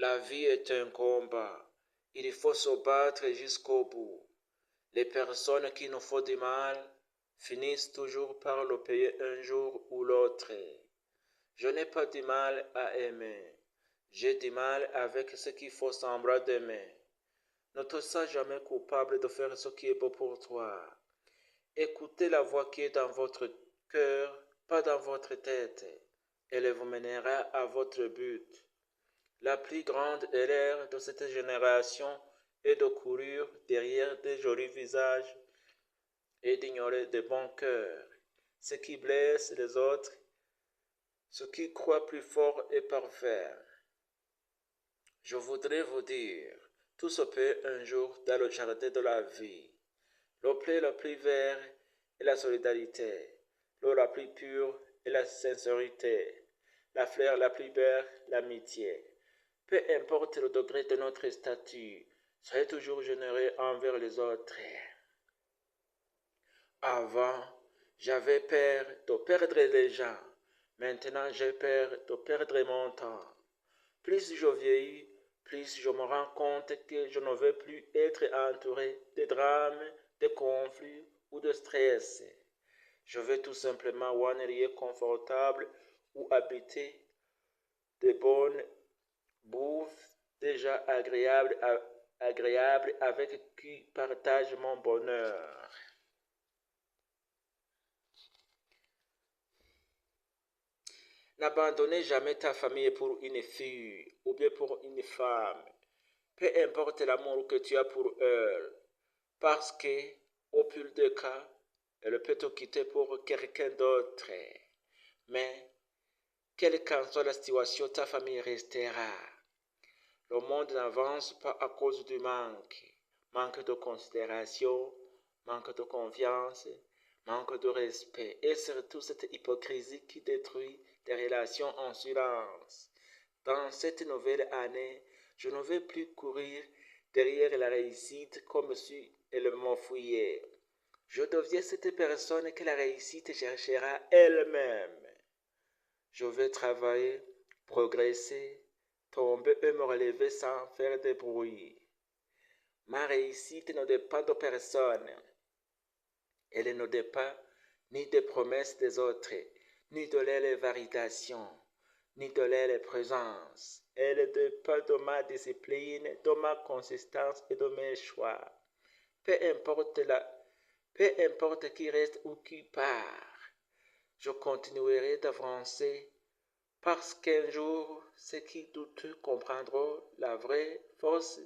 La vie est un combat. Il faut se battre jusqu'au bout. Les personnes qui nous font du mal finissent toujours par le payer un jour ou l'autre. Je n'ai pas du mal à aimer. J'ai du mal avec ce qu'il faut semblant d'aimer. Ne te sens jamais coupable de faire ce qui est beau pour toi. Écoutez la voix qui est dans votre cœur, pas dans votre tête. Elle vous mènera à votre but. La plus grande erreur de cette génération est de courir derrière de jolis visages et d'ignorer de bons cœurs. Ce qui blesse les autres, ce qui croit plus fort et parfait. Je voudrais vous dire, tout se peut un jour dans le jardin de la vie. Le blé le plus vert est la solidarité, l'eau la plus pure est la sincérité, la fleur la plus belle l'amitié. Peu importe le degré de notre statut, soyez toujours généreux envers les autres. Avant, j'avais peur de perdre les gens. Maintenant, j'ai peur de perdre mon temps. Plus je vieillis, plus je me rends compte que je ne veux plus être entouré de drames, de conflits ou de stress. Je veux tout simplement un lieu confortable où habiter de bonnes bouffes déjà agréables avec qui partage mon bonheur. N'abandonnez jamais ta famille pour une fille ou bien pour une femme. Peu importe l'amour que tu as pour elle, parce que, au pire des cas, elle peut te quitter pour quelqu'un d'autre. Mais, quelle qu'en soit la situation, ta famille restera. Le monde n'avance pas à cause du manque. Manque de considération, manque de confiance, manque de respect et surtout cette hypocrisie qui détruit des relations en silence. Dans cette nouvelle année, je ne vais plus courir derrière la réussite comme si elle m'enfuyait. Je deviens cette personne que la réussite cherchera elle-même. Je vais travailler, progresser, tomber et me relever sans faire de bruit. Ma réussite ne dépend de personne. Elle ne dépend ni des promesses des autres, ni de leur validation, ni de leur présence. Elle dépend de ma discipline, de ma consistance et de mes choix. Peu importe, peu importe qui reste ou qui part, je continuerai d'avancer parce qu'un jour, ceux qui doutent comprendront la vraie force,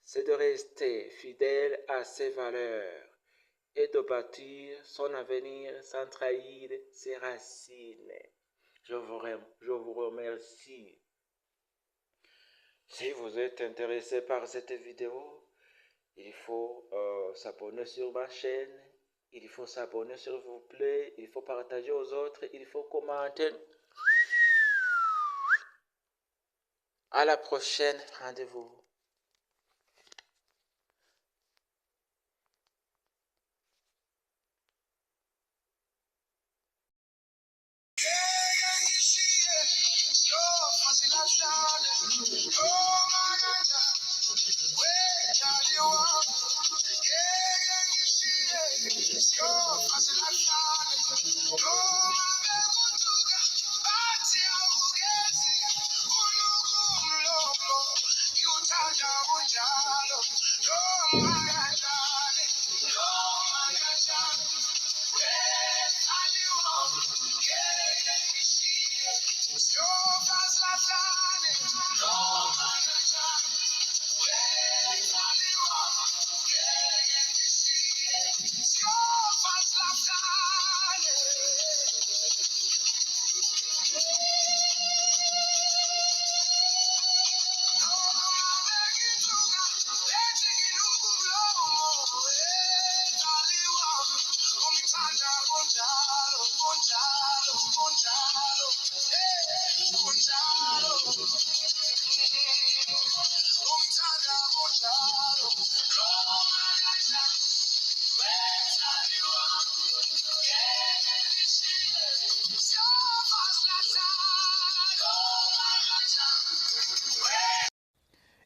c'est de rester fidèle à ses valeurs et de bâtir son avenir sans trahir ses racines. Je vous remercie. Si vous êtes intéressé par cette vidéo, il faut s'abonner sur ma chaîne. Il faut s'abonner s'il vous plaît. Il faut partager aux autres. Il faut commenter. À la prochaine. Rendez-vous.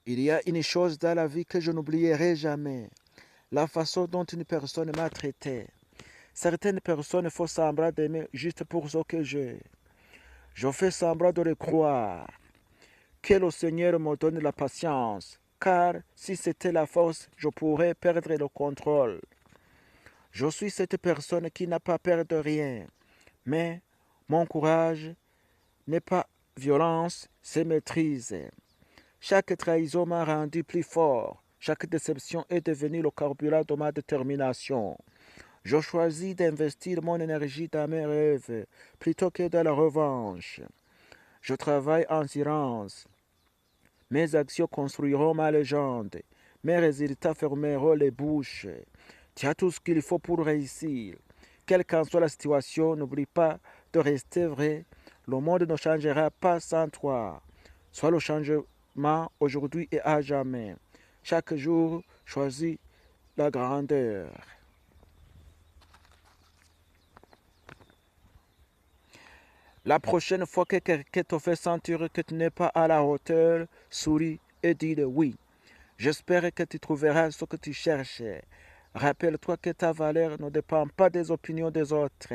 Il y a une chose dans la vie que je n'oublierai jamais. La façon dont une personne m'a traité. Certaines personnes font semblant d'aimer juste pour ce que j'ai. Je fais semblant de le croire. Que le Seigneur me donne la patience, car si c'était la force, je pourrais perdre le contrôle. Je suis cette personne qui n'a pas peur de rien, mais mon courage n'est pas violence, c'est maîtrise. Chaque trahison m'a rendu plus fort. Chaque déception est devenue le carburant de ma détermination. Je choisis d'investir mon énergie dans mes rêves plutôt que dans la revanche. Je travaille en silence. Mes actions construiront ma légende. Mes résultats fermeront les bouches. Tu as tout ce qu'il faut pour réussir. Quelle qu'en soit la situation, n'oublie pas de rester vrai. Le monde ne changera pas sans toi. Sois le changement aujourd'hui et à jamais. Chaque jour, choisis la grandeur. La prochaine fois que quelqu'un te fait sentir que tu n'es pas à la hauteur, souris et dis le oui. J'espère que tu trouveras ce que tu cherches. Rappelle-toi que ta valeur ne dépend pas des opinions des autres.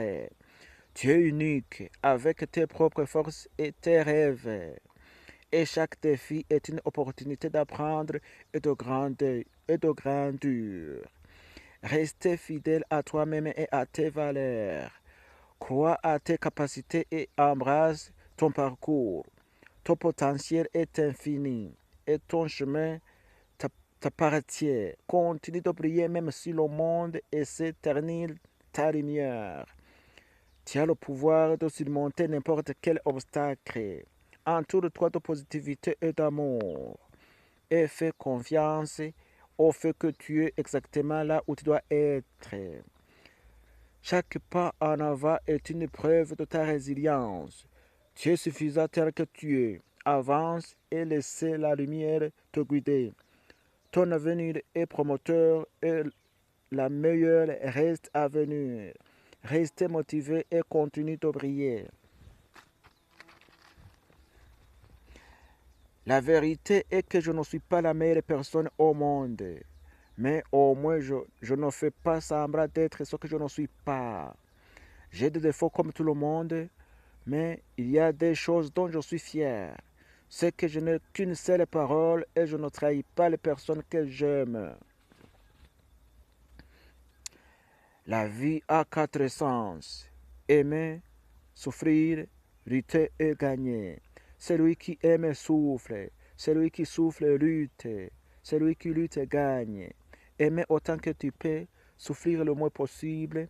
Tu es unique avec tes propres forces et tes rêves. Et chaque défi est une opportunité d'apprendre et de grandir. Reste fidèle à toi-même et à tes valeurs. Crois à tes capacités et embrasse ton parcours. Ton potentiel est infini et ton chemin t'appartient. Continue de briller même si le monde essaie d'éteindre ta lumière. Tu as le pouvoir de surmonter n'importe quel obstacle. Entoure-toi de positivité et d'amour. Et fais confiance au fait que tu es exactement là où tu dois être. Chaque pas en avant est une preuve de ta résilience. Tu es suffisant tel que tu es. Avance et laisse la lumière te guider. Ton avenir est promoteur et la meilleure reste à venir. Reste motivé et continue de briller. La vérité est que je ne suis pas la meilleure personne au monde. Mais au moins je ne fais pas semblant d'être ce que je ne suis pas. J'ai des défauts comme tout le monde, mais il y a des choses dont je suis fier. C'est que je n'ai qu'une seule parole et je ne trahis pas les personnes que j'aime. La vie a quatre sens. Aimer, souffrir, lutter et gagner. Celui qui aime souffre. Celui qui souffre lutte. Celui qui lutte gagne. Aimer autant que tu peux, souffrir le moins possible,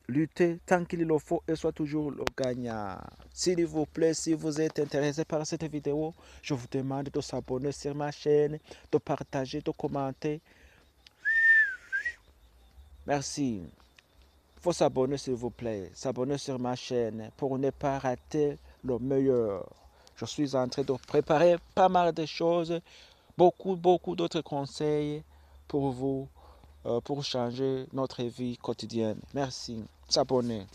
lutter tant qu'il le faut et soit toujours le gagnant. S'il vous plaît, si vous êtes intéressé par cette vidéo, je vous demande de s'abonner sur ma chaîne, de partager, de commenter. Merci. Il faut s'abonner s'il vous plaît. S'abonner sur ma chaîne pour ne pas rater le meilleur. Je suis en train de préparer pas mal de choses, beaucoup d'autres conseils pour vous, pour changer notre vie quotidienne. Merci. S'abonner.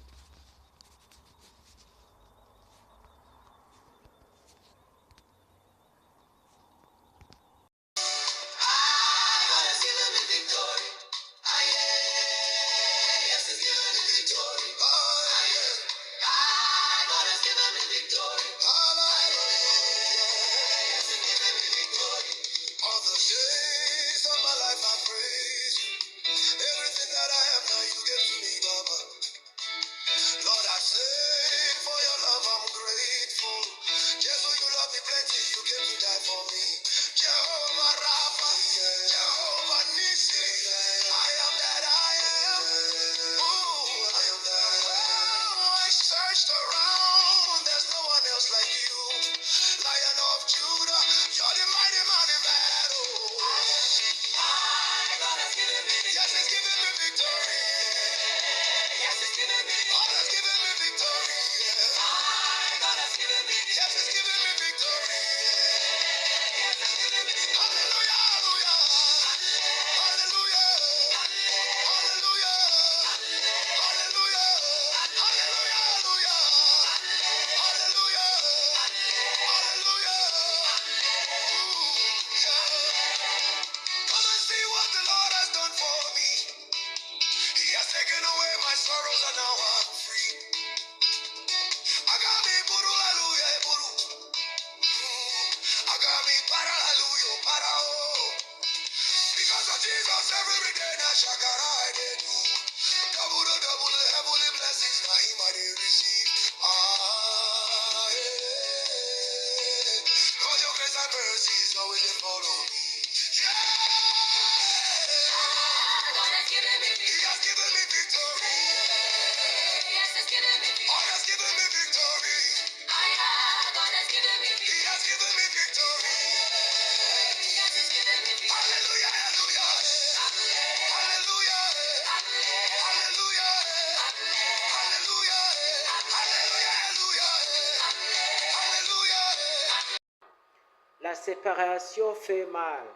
La séparation fait mal,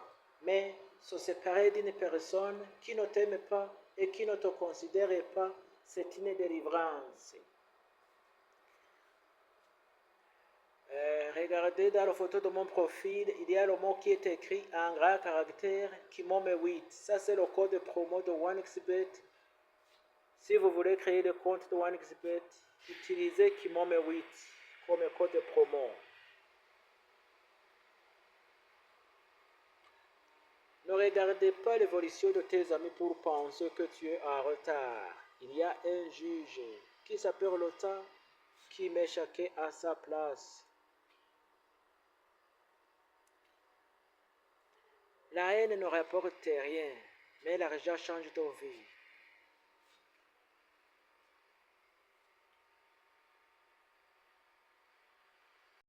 mais se séparer d'une personne qui ne t'aime pas et qui ne te considère pas, c'est une délivrance. Regardez dans la photo de mon profil, il y a le mot qui est écrit en gras caractère Kimome 8. Ça, c'est le code promo de OneXBet. Si vous voulez créer le compte de OneXBet, utilisez Kimome 8 comme code promo. Ne regardez pas l'évolution de tes amis pour penser que tu es en retard. Il y a un juge qui s'appelle le temps qui met chacun à sa place. La haine ne rapporte rien, mais l'argent change ta vie.